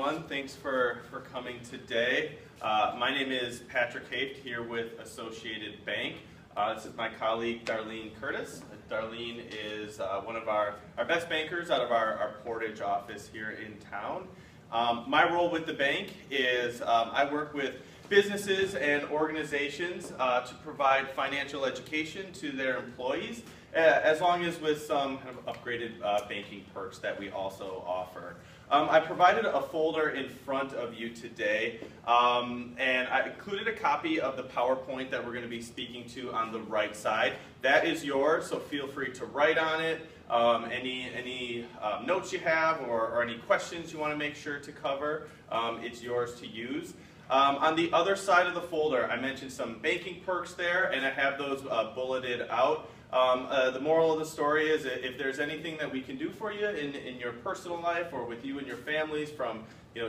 everyone. Thanks for coming today. My name is Patrick Haft here with Associated Bank. This is my colleague Darlene Curtis. Darlene is one of our best bankers out of our Portage office here in town. My role with the bank is I work with businesses and organizations to provide financial education to their employees, as long as with some kind of upgraded banking perks that we also offer. I provided a folder in front of you today, and I included a copy of the PowerPoint that we're going to be speaking to on the right side. That is yours, so feel free to write on it. Any notes you have or any questions you want to make sure to cover, it's yours to use. On the other side of the folder, I mentioned some banking perks there, and I have those bulleted out. The moral of the story is that if there's anything that we can do for you in your personal life or with you and your families, from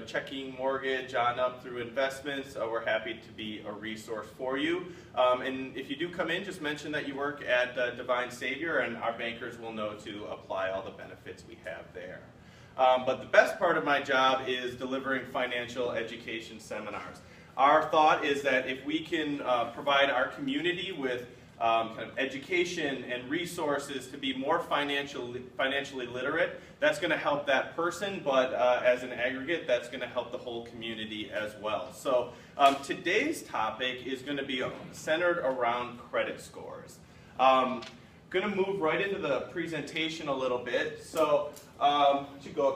checking, mortgage on up through investments, we're happy to be a resource for you. And if you do come in, just mention that you work at Divine Savior, and our bankers will know to apply all the benefits we have there. But the best part of my job is delivering financial education seminars. Our thought is that if we can provide our community with kind of education and resources to be more financially literate, that's going to help that person, but as an aggregate, that's going to help the whole community as well. So today's topic is going to be centered around credit scores. Going to move right into the presentation a little bit. So should go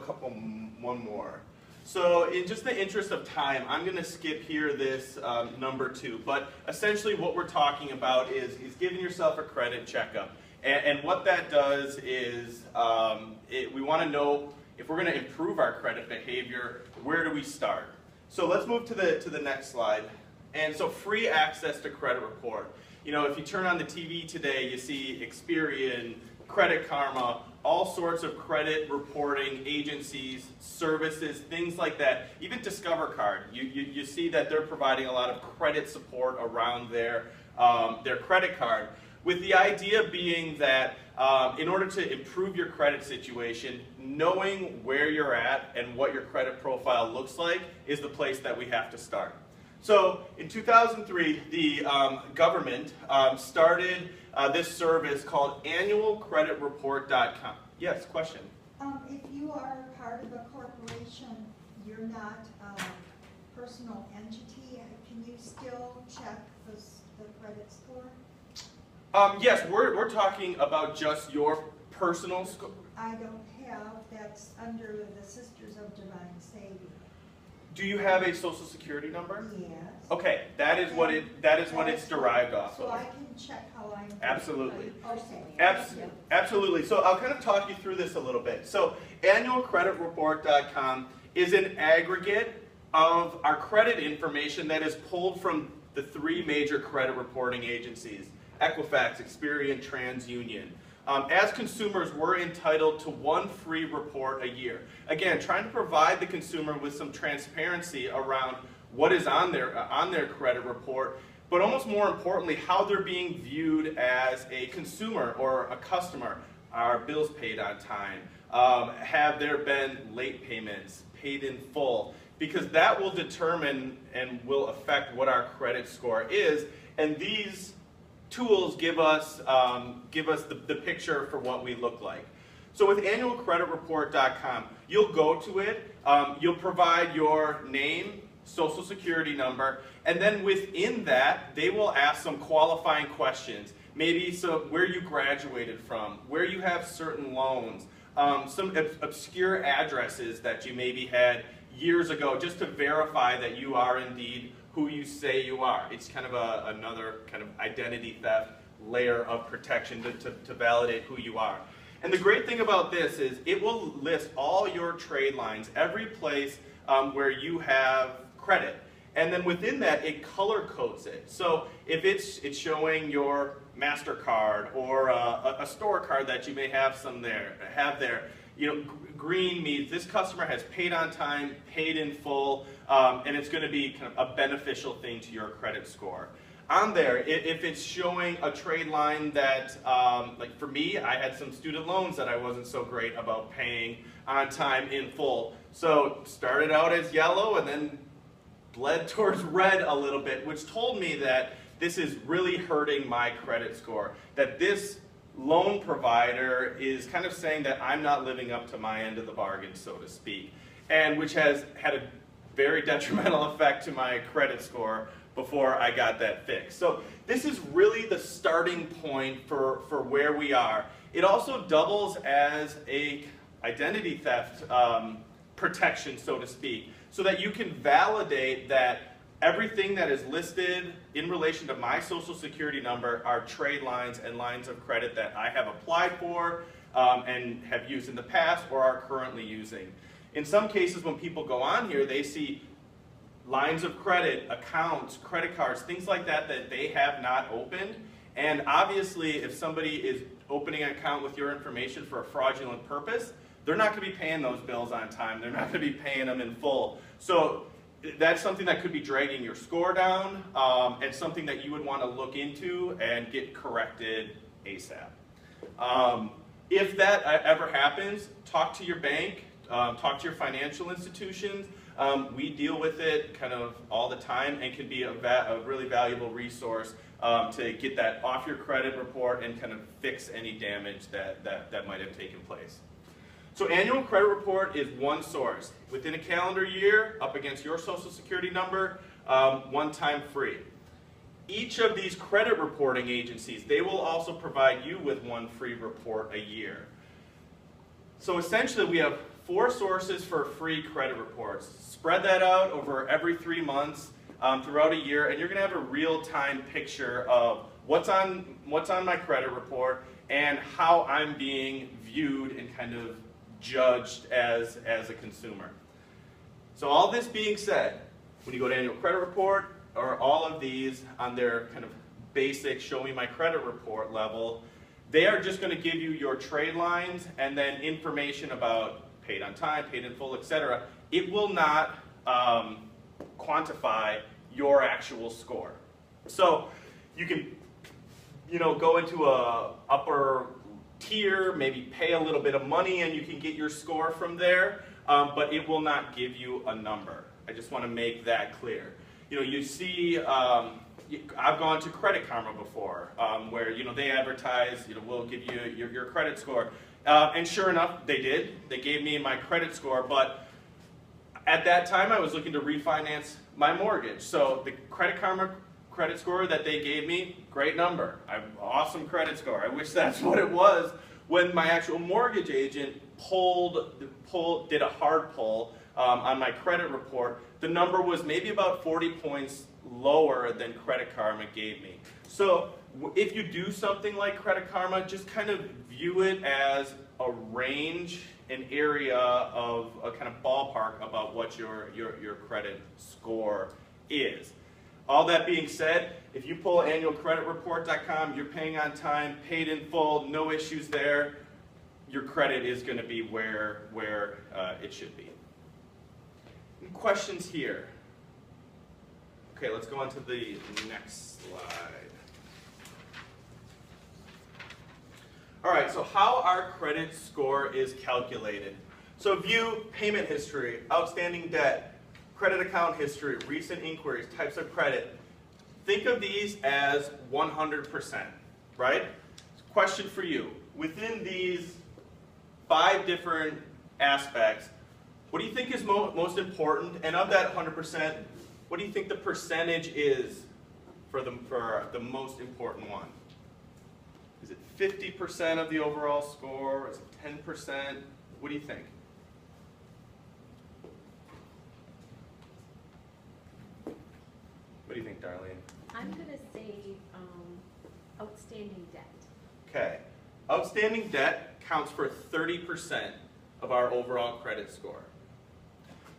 one more. So in just the interest of time, I'm going to skip here this number 2. But essentially what we're talking about is giving yourself a credit checkup. And what that does is we want to know if we're going to improve our credit behavior, where do we start? So let's move to the next slide. And so free access to credit report. If you turn on the TV today, you see Experian, Credit Karma, all sorts of credit reporting agencies, services, things like that. Even Discover Card, you see that they're providing a lot of credit support around their credit card, with the idea being that in order to improve your credit situation, knowing where you're at and what your credit profile looks like is the place that we have to start. So in 2003, the government started this service called annualcreditreport.com. Yes, question? If you are part of a corporation, you're not a personal entity, can you still check the credit score? Yes, we're talking about just your personal score. I don't have, that's under the Sisters of Divine Savior. Do you have a social security number? Yes. Okay, that is what it's derived off of. So I can check how I'm... Absolutely. Okay. Absolutely. So I'll kind of talk you through this a little bit. So annualcreditreport.com is an aggregate of our credit information that is pulled from the 3 major credit reporting agencies: Equifax, Experian, TransUnion. As consumers, we're entitled to 1 free report a year. Again, trying to provide the consumer with some transparency around what is on their credit report, but almost more importantly, how they're being viewed as a consumer or a customer. Are bills paid on time? Have there been late payments, paid in full? Because that will determine and will affect what our credit score is, and these tools give us the picture for what we look like. So with annualcreditreport.com, you'll go to it, you'll provide your name, social security number, and then within that, they will ask some qualifying questions. Maybe where you graduated from, where you have certain loans, some obscure addresses that you maybe had years ago, just to verify that you are indeed who you say you are. It's kind of another kind of identity theft layer of protection to validate who you are. And the great thing about this is it will list all your trade lines, every place where you have credit. And then within that, it color codes it. So if it's showing your MasterCard or a store card that you may have there, green means this customer has paid on time, paid in full, and it's going to be kind of a beneficial thing to your credit score. On there, if it's showing a trade line that, like for me, I had some student loans that I wasn't so great about paying on time in full. So started out as yellow and then bled towards red a little bit, which told me that this is really hurting my credit score, that this loan provider is kind of saying that I'm not living up to my end of the bargain, so to speak, and which has had a very detrimental effect to my credit score before I got that fixed. So this is really the starting point for where we are. It also doubles as a identity theft protection, so to speak, so that you can validate that everything that is listed in relation to my social security number are trade lines and lines of credit that I have applied for and have used in the past or are currently using. In some cases, when people go on here, they see lines of credit, accounts, credit cards, things like that that they have not opened. And obviously, if somebody is opening an account with your information for a fraudulent purpose, they're not going to be paying those bills on time. They're not going to be paying them in full. So that's something that could be dragging your score down and something that you would want to look into and get corrected ASAP. If that ever happens, talk to your bank, talk to your financial institutions. We deal with it kind of all the time and can be a really valuable resource to get that off your credit report and kind of fix any damage that might have taken place. So annual credit report is one source. Within a calendar year, up against your social security number, one time free. Each of these credit reporting agencies, they will also provide you with one free report a year. So essentially we have 4 sources for free credit reports. Spread that out over every 3 months throughout a year, and you're going to have a real-time picture of what's on my credit report and how I'm being viewed and kind of judged as a consumer. So all this being said, when you go to annual credit report or all of these on their kind of basic show me my credit report level, they are just going to give you your trade lines and then information about paid on time, paid in full, etc. It will not quantify your actual score. So you can, go into a upper tier, maybe pay a little bit of money and you can get your score from there, but it will not give you a number. I just want to make that clear. You see, I've gone to Credit Karma before, where they advertise, we'll give you your credit score, and sure enough, they did. They gave me my credit score, but at that time I was looking to refinance my mortgage. So the Credit Karma credit score that they gave me, great number. Awesome credit score. I wish that's what it was. When my actual mortgage agent did a hard pull on my credit report, the number was maybe about 40 points lower than Credit Karma gave me. So if you do something like Credit Karma, just kind of view it as a range, an area of a kind of ballpark about what your credit score is. All that being said, if you pull annualcreditreport.com, you're paying on time, paid in full, no issues there, your credit is going to be where it should be. Any questions here? Okay, let's go on to the next slide. All right, so how our credit score is calculated. So view payment history, outstanding debt, credit account history, recent inquiries, types of credit. Think of these as 100%, right? Question for you. Within these 5 different aspects, what do you think is most important? And of that 100%, what do you think the percentage is for the most important one? Is it 50% of the overall score? Is it 10%? What do you think? What do you think, Darlene? I'm going to say outstanding debt. Okay. Outstanding debt counts for 30% of our overall credit score.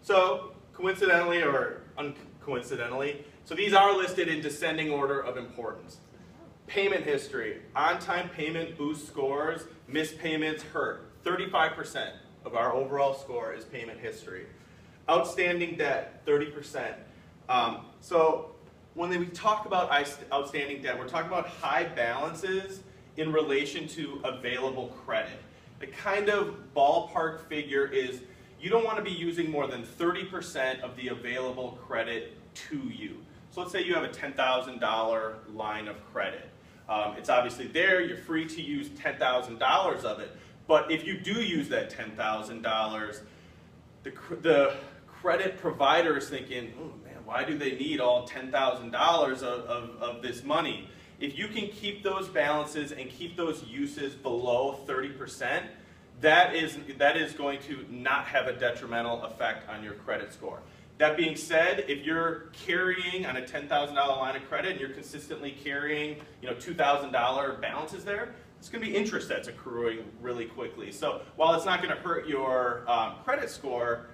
So, coincidentally or uncoincidentally, so these are listed in descending order of importance. Payment history, on-time payment boosts scores, missed payments hurt. 35% of our overall score is payment history. Outstanding debt, 30%. So when we talk about outstanding debt, we're talking about high balances in relation to available credit. The kind of ballpark figure is you don't want to be using more than 30% of the available credit to you. So let's say you have a $10,000 line of credit. It's obviously there, you're free to use $10,000 of it, but if you do use that $10,000, the credit provider is thinking, oh man, why do they need all $10,000 of this money? If you can keep those balances and keep those uses below 30%, that is going to not have a detrimental effect on your credit score. That being said, if you're carrying on a $10,000 line of credit and you're consistently carrying $2,000 balances there, it's going to be interest that's accruing really quickly. So while it's not going to hurt your credit score,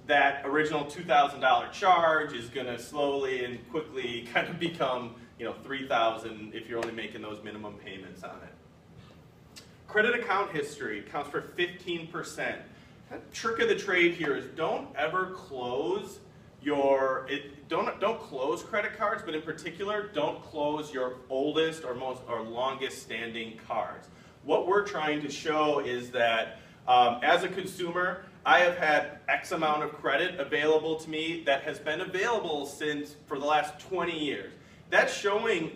that original $2,000 charge is going to slowly and quickly kind of become $3,000 if you're only making those minimum payments on it. Credit account history accounts for 15%. The trick of the trade here is don't ever close don't close credit cards, but in particular, don't close your oldest or longest standing cards. What we're trying to show is that as a consumer, I have had X amount of credit available to me that has been available for the last 20 years. That's showing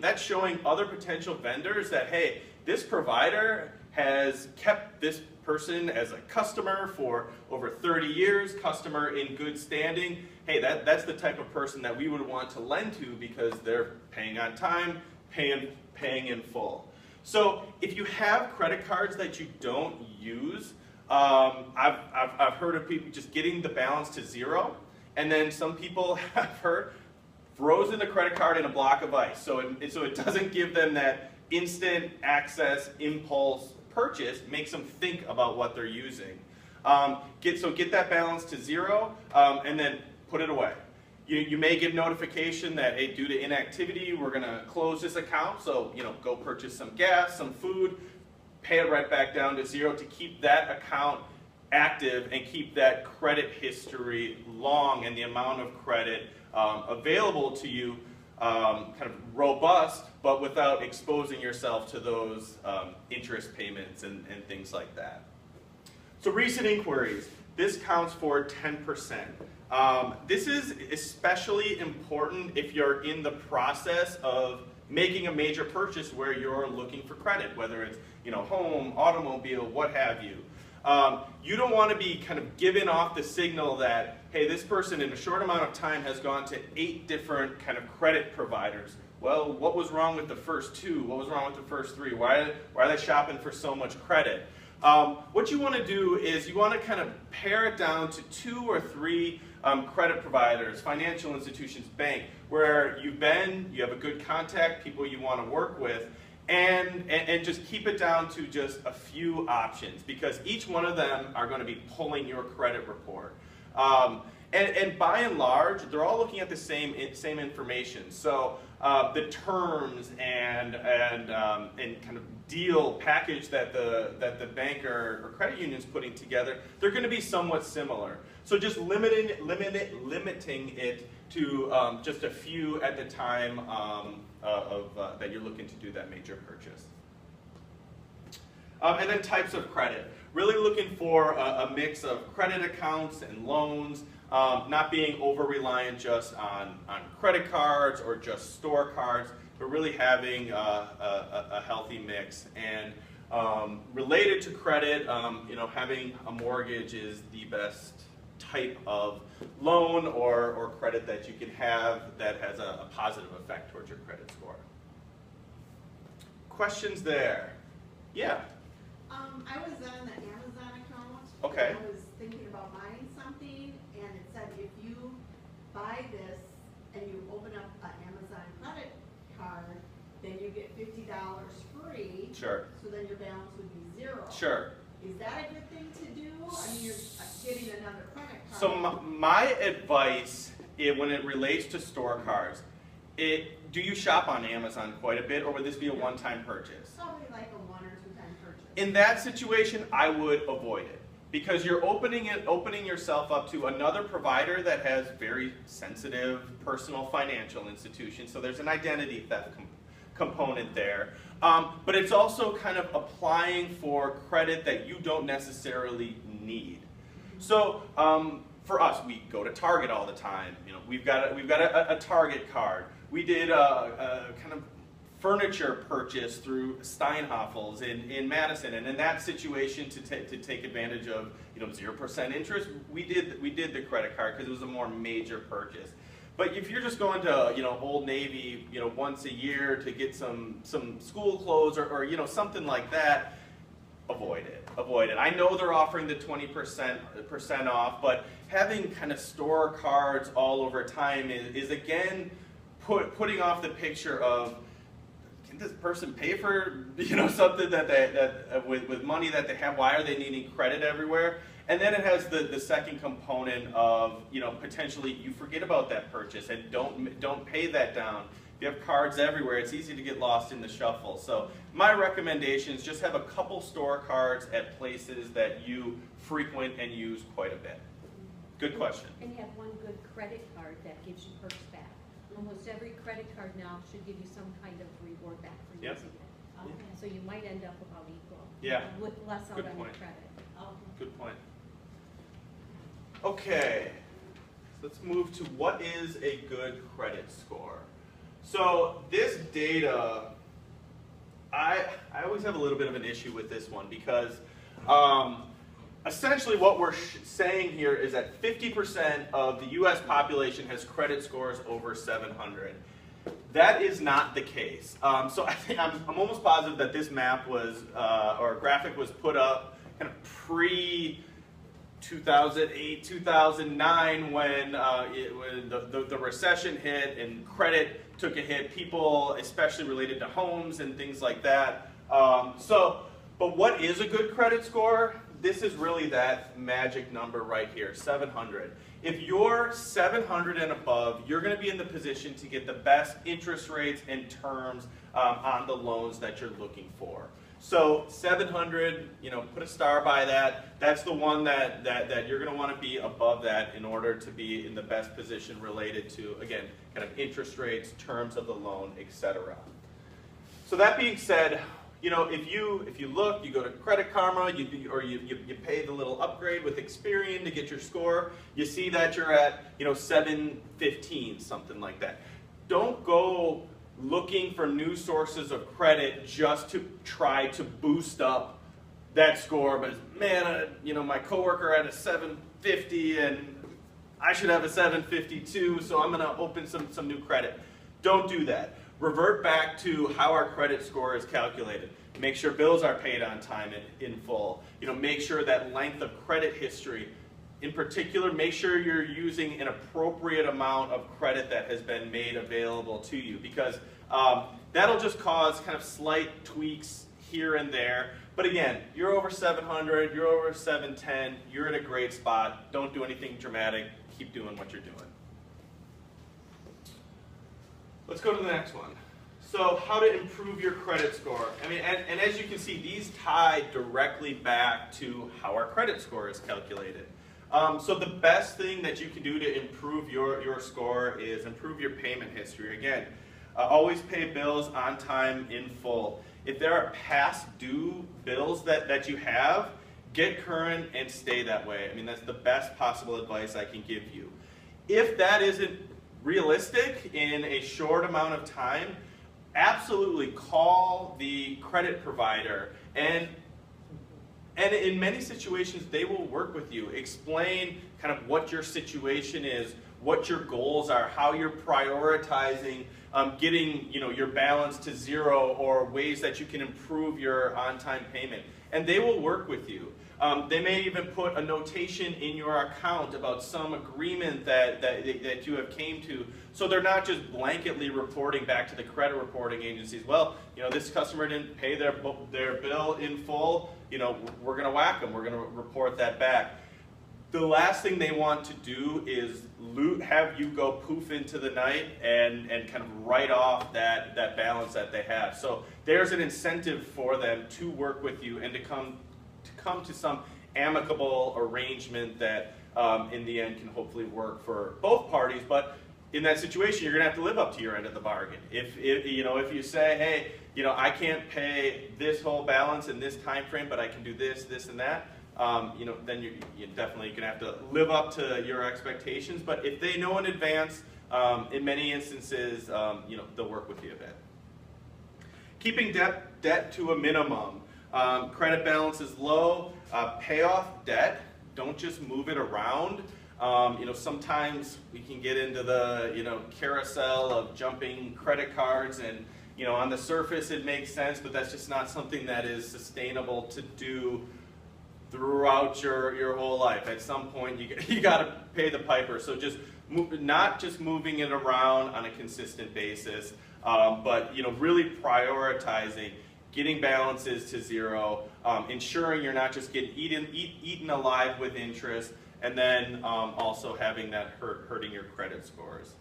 other potential vendors that, hey, this provider has kept this person as a customer for over 30 years, customer in good standing. Hey, that's the type of person that we would want to lend to because they're paying on time, paying in full. So if you have credit cards that you don't use, I've heard of people just getting the balance to zero, and then some people have heard frozen the credit card in a block of ice. So it doesn't give them that instant access impulse purchase, makes them think about what they're using. Get that balance to zero, and then put it away. You may get notification that, hey, due to inactivity, we're going to close this account. So go purchase some gas, some food, pay it right back down to zero to keep that account active and keep that credit history long and the amount of credit available to you kind of robust, but without exposing yourself to those interest payments and things like that. So recent inquiries, this counts for 10%. This is especially important if you're in the process of making a major purchase where you're looking for credit, whether it's home, automobile, what have you. You don't want to be kind of giving off the signal that, hey, this person in a short amount of time has gone to 8 different kind of credit providers. Well, what was wrong with the first 2? What was wrong with the first 3? Why are they shopping for so much credit? What you want to do is you want to kind of pare it down to 2 or 3 credit providers, financial institutions, bank, where you have a good contact, people you want to work with, and just keep it down to just a few options, because each one of them are going to be pulling your credit report. And by and large, they're all looking at the same information. So the terms and kind of deal package that the bank or credit union is putting together, they're going to be somewhat similar. So just limiting it to just a few at the time that you're looking to do that major purchase. And then types of credit. Really looking for a mix of credit accounts and loans, not being over-reliant just on credit cards or just store cards, but really having a healthy mix. And related to credit, having a mortgage is the best type of loan or credit that you can have that has a positive effect towards your credit score. Questions there? Yeah. I was on the Amazon account. Okay. And I was thinking about buying something, and it said if you buy this and you open up an Amazon credit card, then you get $50 free. Sure. So then your balance would be 0. Sure. Is that a good thing to do? I mean, you're getting another credit card. So my advice, when it relates to store cards, do you shop on Amazon quite a bit, or would this be a one-time purchase? Probably like a 1 or 2 time purchase. In that situation, I would avoid it, because you're opening yourself up to another provider that has very sensitive personal financial institutions. So there's an identity theft component there. But it's also kind of applying for credit that you don't necessarily need. So for us, we go to Target all the time. You know, we've got a Target card. We did a kind of furniture purchase through Steinhafels in Madison, and in that situation, to take advantage of 0% interest, we did the credit card because it was a more major purchase. But if you're just going to Old Navy once a year to get some school clothes or something like that, avoid it. I know they're offering the 20% off, but having kind of store cards all over time is again putting off the picture of, can this person pay for something that with money that they have? Why are they needing credit everywhere? And then it has the second component of potentially you forget about that purchase and don't pay that down. If you have cards everywhere, it's easy to get lost in the shuffle. So my recommendation is just have a couple store cards at places that you frequent and use quite a bit. Good question. And have one good credit card that gives you perks back. Almost every credit card now should give you some kind of reward back for Yep. using it. Okay. So you might end up about equal. Yeah. With less out Good on your point. credit. Okay. Good point. Okay, let's move to what is a good credit score. So this data, I always have a little bit of an issue with this one because essentially what we're saying here is that 50% of the US population has credit scores over 700. That is not the case. So I think I'm almost positive that this map was, or graphic was put up kind of pre 2008, 2009 when the recession hit and credit took a hit, people especially related to homes and things like that. But what is a good credit score? This is really that magic number right here, 700. If you're 700 and above, you're going to be in the position to get the best interest rates and terms on the loans that you're looking for. So 700, put a star by that. That's the one that you're going to want to be above that in order to be in the best position related to, again, kind of interest rates, terms of the loan, etc. So that being said, if you look, you go to Credit Karma, you pay the little upgrade with Experian to get your score. You see that you're at 715, something like that. Don't go looking for new sources of credit just to try to boost up that score. But man, my coworker had a 750 and I should have a 752, so I'm going to open some new credit. Don't do that. Revert back to how our credit score is calculated. Make sure bills are paid on time in full. Make sure that length of credit history. In particular, make sure you're using an appropriate amount of credit that has been made available to you, because that'll just cause kind of slight tweaks here and there. But again, you're over 700, you're over 710, you're in a great spot. Don't do anything dramatic. Keep doing what you're doing. Let's go to the next one. So how to improve your credit score. I mean, and as you can see, these tie directly back to how our credit score is calculated. So the best thing that you can do to improve your score is improve your payment history. Again, always pay bills on time in full. If there are past due bills that you have, get current and stay that way. I mean, that's the best possible advice I can give you. If that isn't realistic in a short amount of time, absolutely call the credit provider, and in many situations they will work with you. Explain kind of what your situation is, what your goals are, how you're prioritizing getting your balance to zero, or ways that you can improve your on-time payment. And they will work with you. They may even put a notation in your account about some agreement that you have came to, so they're not just blanketly reporting back to the credit reporting agencies, well, this customer didn't pay their bill in full, we're going to whack them, we're going to report that back. The last thing they want to do is have you go poof into the night and kind of write off that balance that they have. So there's an incentive for them to work with you and to come to some amicable arrangement that in the end can hopefully work for both parties. But in that situation, you're going to have to live up to your end of the bargain. If you say, hey, I can't pay this whole balance in this time frame, but I can do this, and that, then you're definitely going to have to live up to your expectations. But if they know in advance, in many instances, they'll work with you a bit. Keeping debt to a minimum. Credit balance is low. Pay off debt. Don't just move it around. Sometimes we can get into the, carousel of jumping credit cards, and, on the surface it makes sense, but that's just not something that is sustainable to do throughout your whole life. At some point, you got to pay the piper. So just not just moving it around on a consistent basis, but really prioritizing getting balances to zero, ensuring you're not just getting eaten alive with interest, and then also having that hurting your credit scores.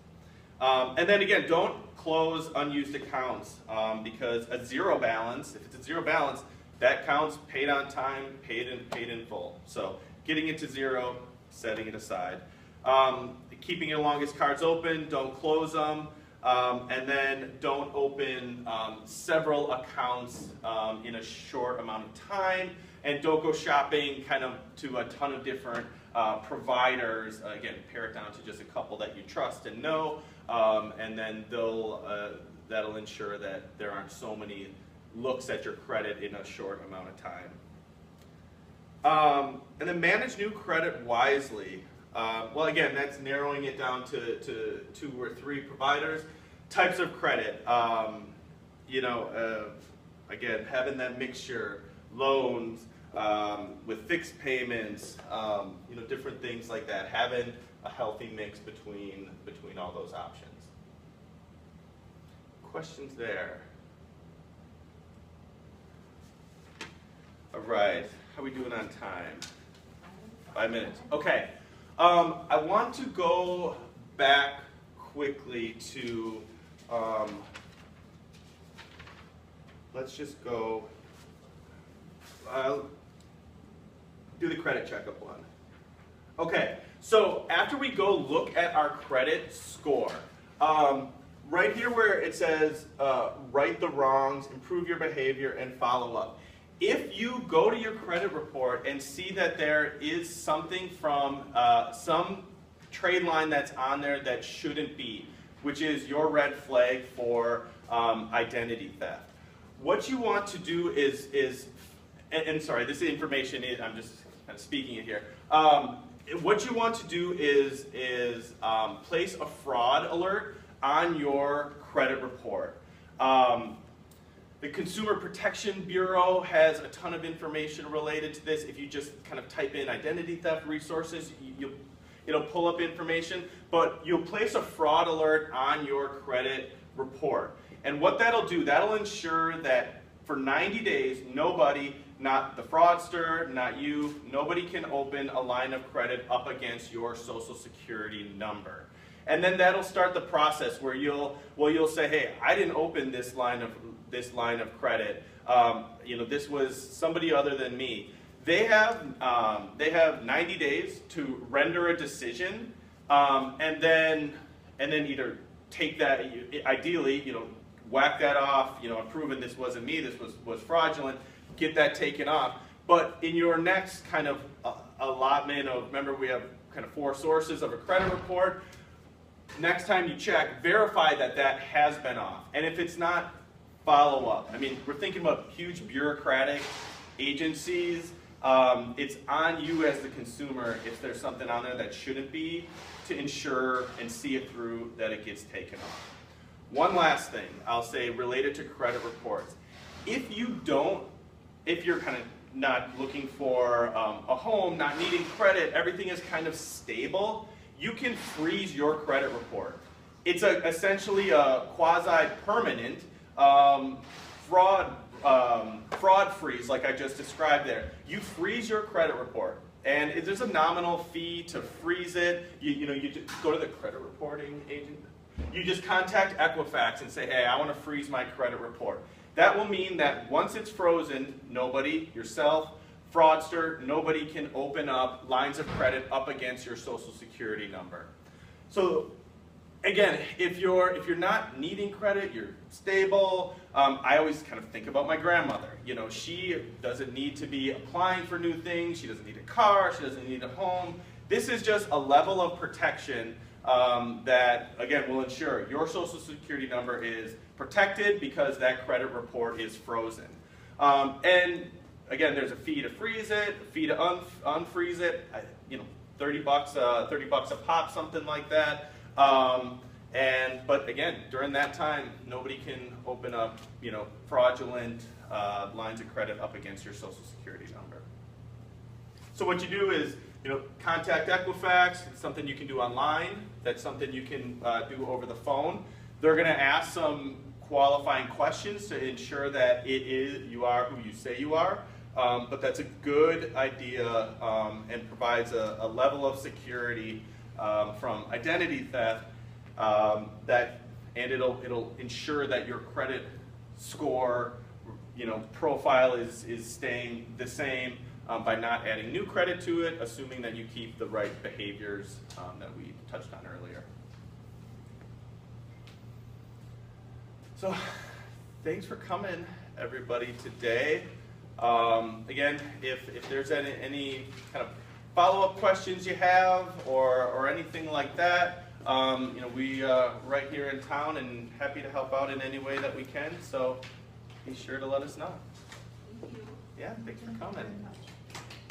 And then again, don't close unused accounts, because a zero balance, if it's a zero balance, that counts paid on time, paid in full. So getting it to zero, setting it aside. Keeping your longest cards open, don't close them. And then don't open several accounts in a short amount of time, and don't go shopping kind of to a ton of different providers. Again, pare it down to just a couple that you trust and know, and then that'll ensure that there aren't so many looks at your credit in a short amount of time. And then manage new credit wisely. Well, again, that's narrowing it down to 2 or 3 providers. Types of credit, again, having that mixture, loans with fixed payments, different things like that. Having a healthy mix between all those options. Questions there? All right, how are we doing on time? 5 minutes. Okay. I want to go back quickly to, let's just go, do the credit checkup one. Okay, so after we go look at our credit score, right here where it says right the wrongs, improve your behavior, and follow up. If you go to your credit report and see that there is something from some trade line that's on there that shouldn't be, which is your red flag for identity theft, what you want to do is and sorry, this information is, I'm just kind of speaking it here. What you want to do is place a fraud alert on your credit report. The Consumer Protection Bureau has a ton of information related to this. If you just kind of type in identity theft resources, it'll pull up information, but you'll place a fraud alert on your credit report. And what that'll do, that'll ensure that for 90 days, nobody, not the fraudster, not you, nobody can open a line of credit up against your Social Security number. And then that'll start the process where you'll say, hey, I didn't open this line of credit. This was somebody other than me. They have 90 days to render a decision, and then either take that, ideally, whack that off, proven this wasn't me, this was fraudulent, get that taken off. But in your next kind of allotment of, remember we have kind of 4 sources of a credit report. Next time you check, verify that that has been off. And if it's not, follow up. I mean, we're thinking about huge bureaucratic agencies. It's on you as the consumer if there's something on there that shouldn't be, to ensure and see it through that it gets taken off. One last thing I'll say related to credit reports. If you're kind of not looking for a home, not needing credit, everything is kind of stable, you can freeze your credit report. It's essentially a quasi-permanent fraud freeze, like I just described there. You freeze your credit report, and if there's a nominal fee to freeze it. You just go to the credit reporting agent. You just contact Equifax and say, hey, I want to freeze my credit report. That will mean that once it's frozen, nobody, yourself, fraudster, nobody can open up lines of credit up against your Social Security number. So again, if you're not needing credit, you're stable. I always kind of think about my grandmother. You know, she doesn't need to be applying for new things. She doesn't need a car. She doesn't need a home. This is just a level of protection that, again, will ensure your Social Security number is protected because that credit report is frozen. And again, there's a fee to freeze it, a fee to unfreeze it. You know, $30 a pop, something like that. But again, during that time, nobody can open up, you know, fraudulent lines of credit up against your Social Security number. So what you do is, you know, contact Equifax. It's something you can do online. That's something you can do over the phone. They're going to ask some qualifying questions to ensure that you are who you say you are. But that's a good idea and provides a level of security from identity theft and it'll ensure that your credit score, you know, profile is staying the same by not adding new credit to it, assuming that you keep the right behaviors that we touched on earlier. So, thanks for coming, everybody, today. Again, if there's any kind of follow-up questions you have or anything like that, you know, we right here in town and happy to help out in any way that we can. So be sure to let us know. Thank you. Yeah, thanks for Thank you coming. very much.